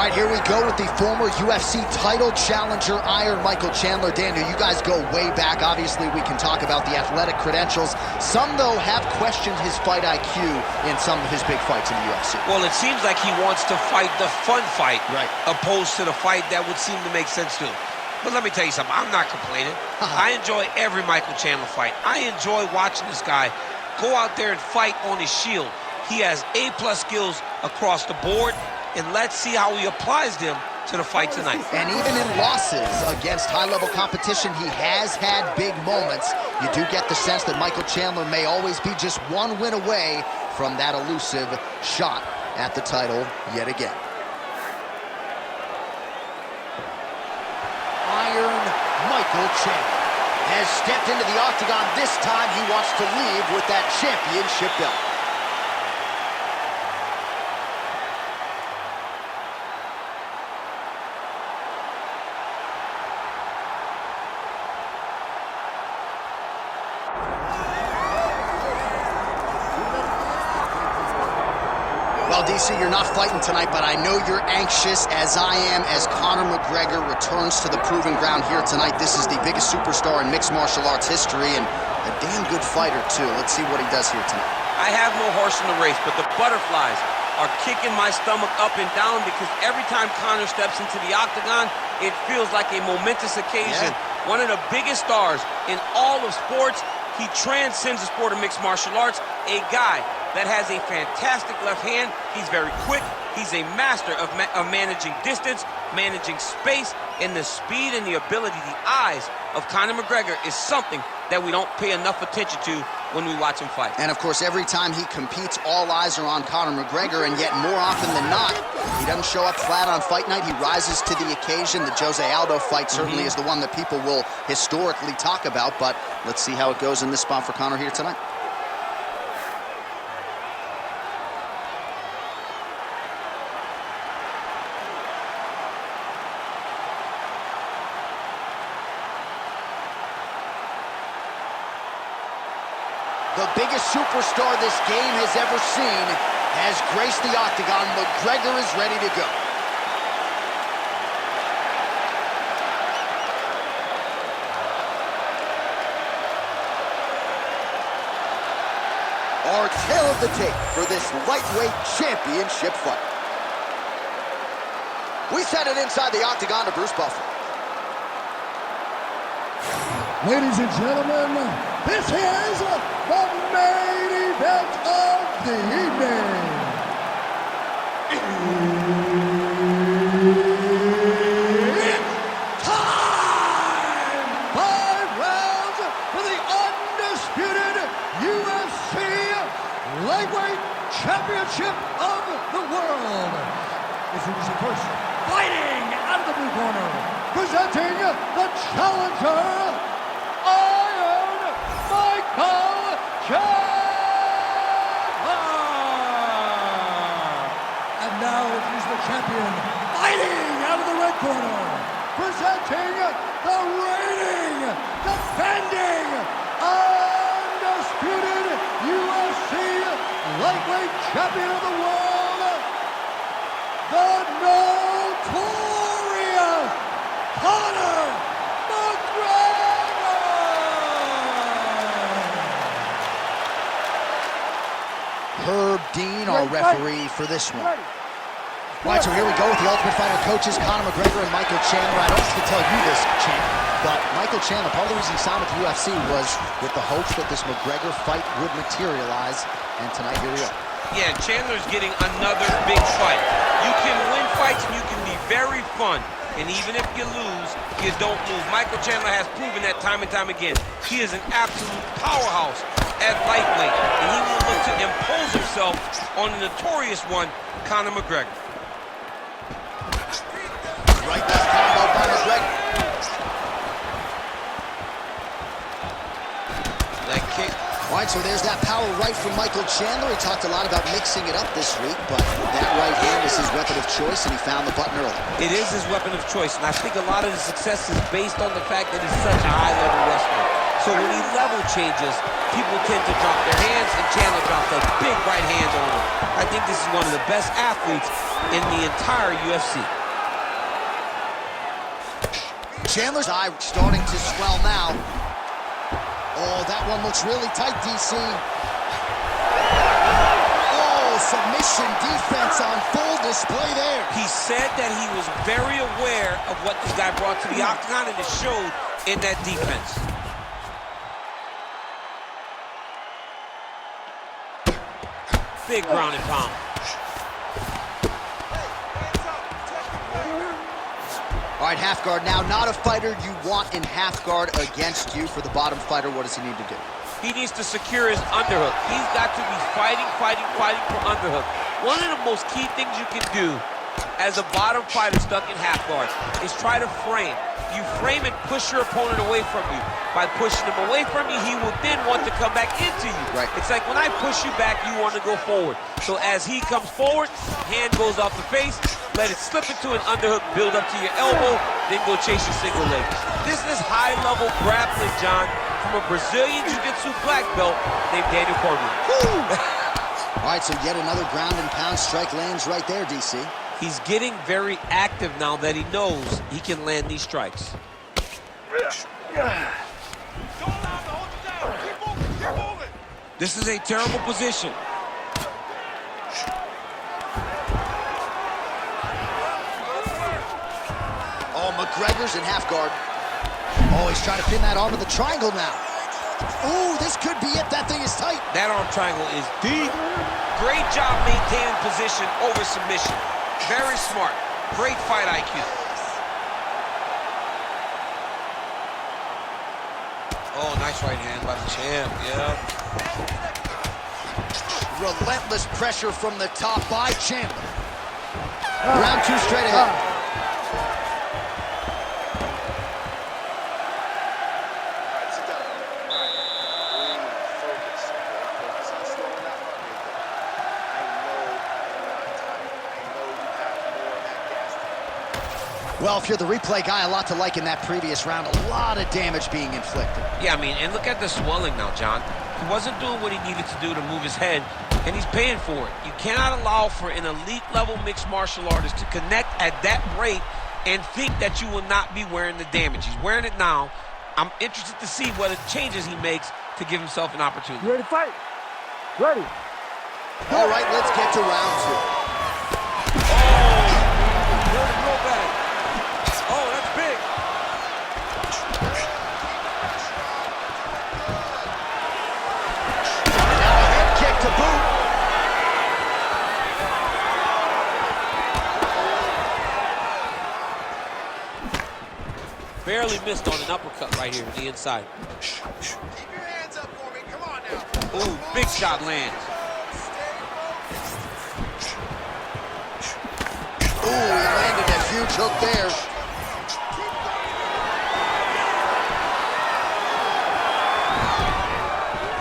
right, here we go with the former UFC title challenger, Iron Michael Chandler. Daniel, you guys go way back. Obviously, we can talk about the athletic credentials. Some, though, have questioned his fight IQ in some of his big fights in the UFC. Well, it seems like he wants to fight the fun fight, right, opposed to the fight that would seem to make sense to him. But let me tell you something, I'm not complaining. I enjoy every Michael Chandler fight. I enjoy watching this guy go out there and fight on his shield. He has A-plus skills across the board, and let's see how he applies them to the fight tonight. And even in losses against high-level competition, he has had big moments. You do get the sense that Michael Chandler may always be just one win away from that elusive shot at the title yet again. Iron Michael Chandler has stepped into the octagon. This time he wants to leave with that championship belt. Well, DC, you're not fighting tonight, but I know you're anxious, as I am, as Conor McGregor returns to the proving ground here tonight. This is the biggest superstar in mixed martial arts history, and a damn good fighter, too. Let's see what he does here tonight. I have no horse in the race, but the butterflies are kicking my stomach up and down because every time Conor steps into the octagon, it feels like a momentous occasion. Yeah. One of the biggest stars in all of sports. He transcends the sport of mixed martial arts. A guy that has a fantastic left hand. He's very quick. He's a master of managing distance, managing space, and the speed and the ability, the eyes of Conor McGregor is something that we don't pay enough attention to when we watch him fight. And of course, every time he competes, all eyes are on Conor McGregor, and yet more often than not, he doesn't show up flat on fight night. He rises to the occasion. The Jose Aldo fight certainly is the one that people will historically talk about, but let's see how it goes in this spot for Conor here tonight. The biggest superstar this game has ever seen has graced the octagon. McGregor is ready to go. Our tale of the tape for this lightweight championship fight. We send it inside the octagon to Bruce Buffer. Ladies and gentlemen, this is the main event of the evening. It's time! 5 rounds for the undisputed UFC Lightweight Championship of the World. Introducing first, fighting out of the blue corner, presenting the challenger, Iron Michael Chandler! And now he's the champion, fighting out of the red corner, presenting the reigning, defending, undisputed UFC lightweight champion of the world, the notorious Conor McGregor! Herb Dean, our referee for this one. All right, so here we go with the Ultimate Fighter coaches, Conor McGregor and Michael Chandler. I don't have to tell you this, champ, but Michael Chandler, part of the reason he signed with the UFC was with the hopes that this McGregor fight would materialize, and tonight here we are. Yeah, Chandler's getting another big fight. You can win fights and you can be very fun, and even if you lose, you don't lose. Michael Chandler has proven that time and time again. He is an absolute powerhouse at lightweight, and he will look to impose himself on the notorious one, Conor McGregor. Right left combo by McGregor. Leg kick. All right, right, so there's that power right from Michael Chandler. He talked a lot about mixing it up this week, but that right hand is his weapon of choice, and he found the button early. It is his weapon of choice, and I think a lot of the success is based on the fact that he's such a high-level wrestler. So when he level changes, people tend to drop their hands, and Chandler drops a big right hand on him. I think this is one of the best athletes in the entire UFC. Chandler's eye starting to swell now. Oh, that one looks really tight, DC. Oh, submission defense on full display there. He said that he was very aware of what this guy brought to the octagon, and it showed in that defense. Big ground and pound. All right, half guard now. Not a fighter you want in half guard against you. For the bottom fighter, what does he need to do? He needs to secure his underhook. He's got to be fighting for underhook. One of the most key things you can do as a bottom fighter stuck in half guard is try to frame. You frame and push your opponent away from you. By pushing him away from you, he will then want to come back into you. Right. It's like when I push you back, you want to go forward. So as he comes forward, hand goes off the face, let it slip into an underhook, build up to your elbow, then go chase your single leg. This is high-level grappling, John, from a Brazilian Jiu-Jitsu black belt named Daniel Cormier. All right, so yet another ground and pound strike lands right there, DC. He's getting very active now that he knows he can land these strikes. This is a terrible position. Oh, McGregor's in half guard. Oh, he's trying to pin that arm in the triangle now. Ooh, this could be it. That thing is tight. That arm triangle is deep. Great job maintaining position over submission. Very smart. Great fight IQ. Oh, nice right hand by the champ. Yeah. Relentless pressure from the top by Chandler. Round two straight ahead. Well, if you're the replay guy, a lot to like in that previous round. A lot of damage being inflicted. Yeah, I mean, and look at the swelling now, John. He wasn't doing what he needed to do to move his head, and he's paying for it. You cannot allow for an elite-level mixed martial artist to connect at that rate and think that you will not be wearing the damage. He's wearing it now. I'm interested to see what changes he makes to give himself an opportunity. You ready to fight? Ready. All right, let's get to round two. Real bad. Oh, that's big. Now a head kick to boot. Barely missed on an uppercut right here on the inside. Keep your hands up for me. Come on now. Ooh, big shot lands. Ooh, he landed a huge hook there.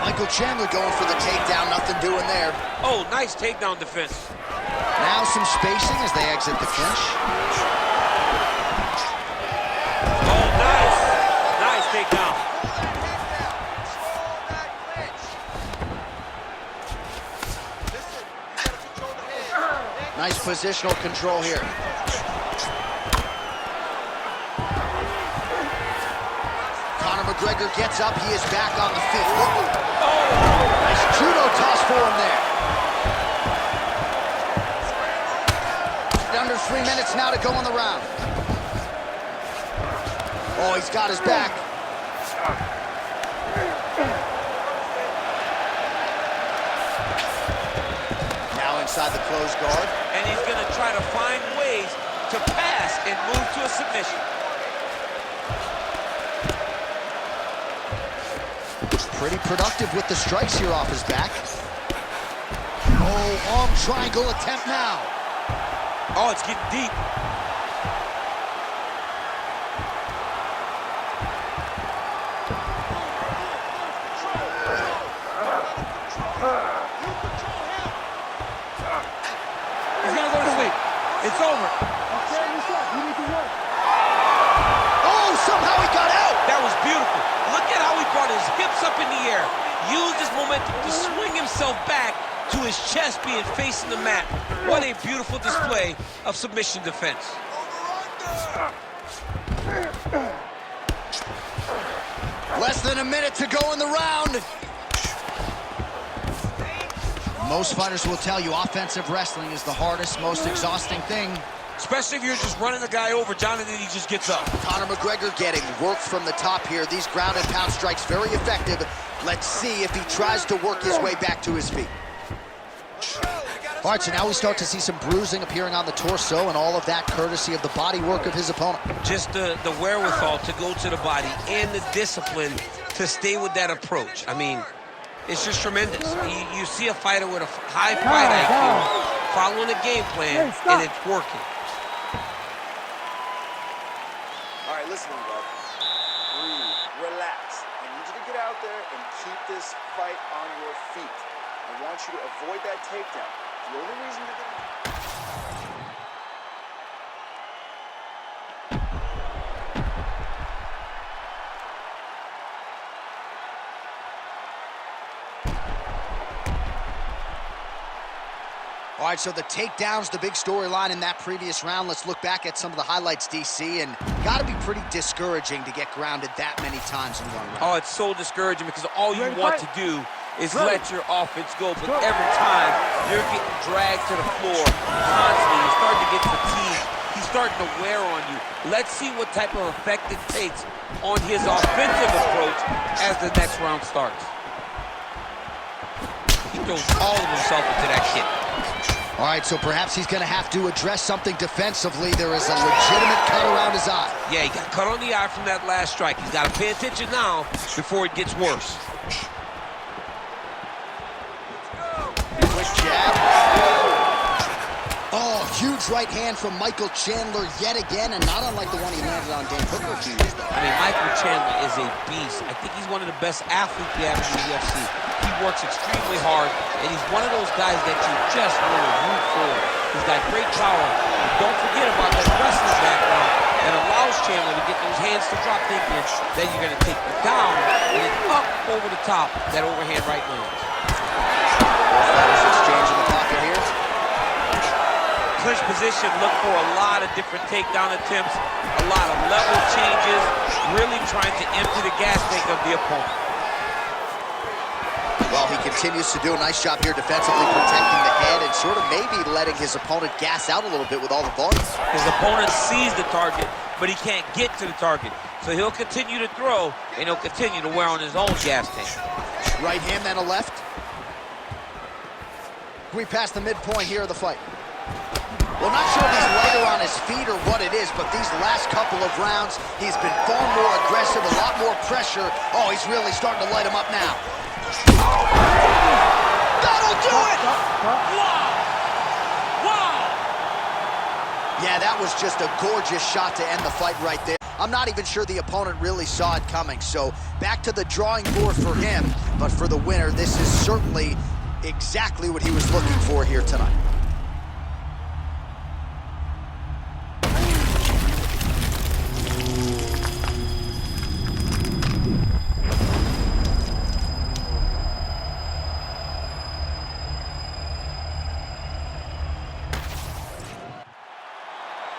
Michael Chandler going for the takedown, nothing doing there. Oh, nice takedown defense. Now some spacing as they exit the clinch. Oh, nice. Nice takedown. Nice positional control here. Conor McGregor gets up, he is back on the feet. Nice judo toss for him there. Under 3 minutes now to go in the round. Oh, he's got his back. Now inside the closed guard. And he's going to try to find ways to pass and move to a submission. Pretty productive with the strikes here off his back. Oh, arm triangle attempt now. Oh, it's getting deep. his hips up in the air. Used his momentum to swing himself back to his chest being facing the mat. What a beautiful display of submission defense. Less than a minute to go in the round. Most fighters will tell you offensive wrestling is the hardest, most exhausting thing. Especially if you're just running the guy over, Jonathan, he just gets up. Conor McGregor getting work from the top here. These ground and pound strikes very effective. Let's see if he tries to work his way back to his feet. All right, so now we start to see some bruising appearing on the torso, and all of that courtesy of the body work of his opponent. Just the wherewithal to go to the body and the discipline to stay with that approach. I mean, it's just tremendous. You see a fighter with a high fight IQ following a game plan, and it's working. All right, listen to me, bud. Breathe, relax. I need you to get out there and keep this fight on your feet. I want you to avoid that takedown. The only reason you're getting... All right, so the takedown's the big storyline in that previous round. Let's look back at some of the highlights, DC, and got to be pretty discouraging to get grounded that many times in one round. Oh, it's so discouraging because all you want to do is let your offense go, but every time you're getting dragged to the floor constantly, you're starting to get fatigued. He's starting to wear on you. Let's see what type of effect it takes on his offensive approach as the next round starts. He throws all of himself into that kick. All right, so perhaps he's going to have to address something defensively. There is a legitimate cut around his eye. Yeah, he got cut on the eye from that last strike. He's got to pay attention now before it gets worse. Quick jab. Oh, huge right hand from Michael Chandler yet again, and not unlike the one he landed on Dan Hooker a few years ago. I mean, Michael Chandler is a beast. I think he's one of the best athletes we have in the UFC. He works extremely hard, and he's one of those guys that you just want to root for. He's got great power. And don't forget about that wrestling background that allows Chandler to get those hands to drop, thinking that you're going to take you down, and then up over the top, that overhand right lands. Fighters exchanging the pocket here. Clinch position, look for a lot of different takedown attempts, a lot of level changes, really trying to empty the gas tank of the opponent. Well, he continues to do a nice job here defensively, protecting the head and sort of maybe letting his opponent gas out a little bit with all the volume. His opponent sees the target, but he can't get to the target. So he'll continue to throw, and he'll continue to wear on his own gas tank. Right hand, then a left. We pass the midpoint here of the fight. Well, not sure if he's lighter on his feet or what it is, but these last couple of rounds, he's been far more aggressive, a lot more pressure. Oh, he's really starting to light him up now. That'll do it! Wow! Wow! Yeah, that was just a gorgeous shot to end the fight right there. I'm not even sure the opponent really saw it coming, so back to the drawing board for him. But for the winner, this is certainly exactly what he was looking for here tonight.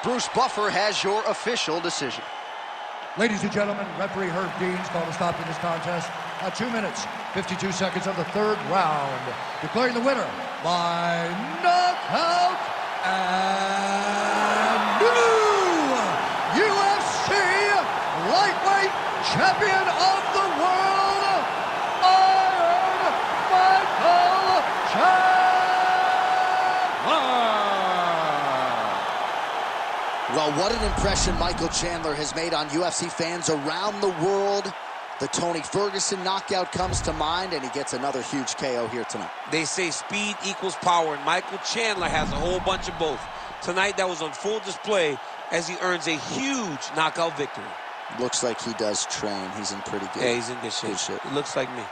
Bruce Buffer has your official decision. Ladies and gentlemen, referee Herb Dean's called a stop to this contest at 2 minutes, 52 seconds of the third round, declaring the winner by knockout and new UFC lightweight champion of the world, Iron Michael Chandler. Well, what an impression Michael Chandler has made on UFC fans around the world. The Tony Ferguson knockout comes to mind, and he gets another huge KO here tonight. They say speed equals power, and Michael Chandler has a whole bunch of both. Tonight, that was on full display as he earns a huge knockout victory. Looks like he does train. He's in pretty good. Yeah, he's in good shape. It looks like me.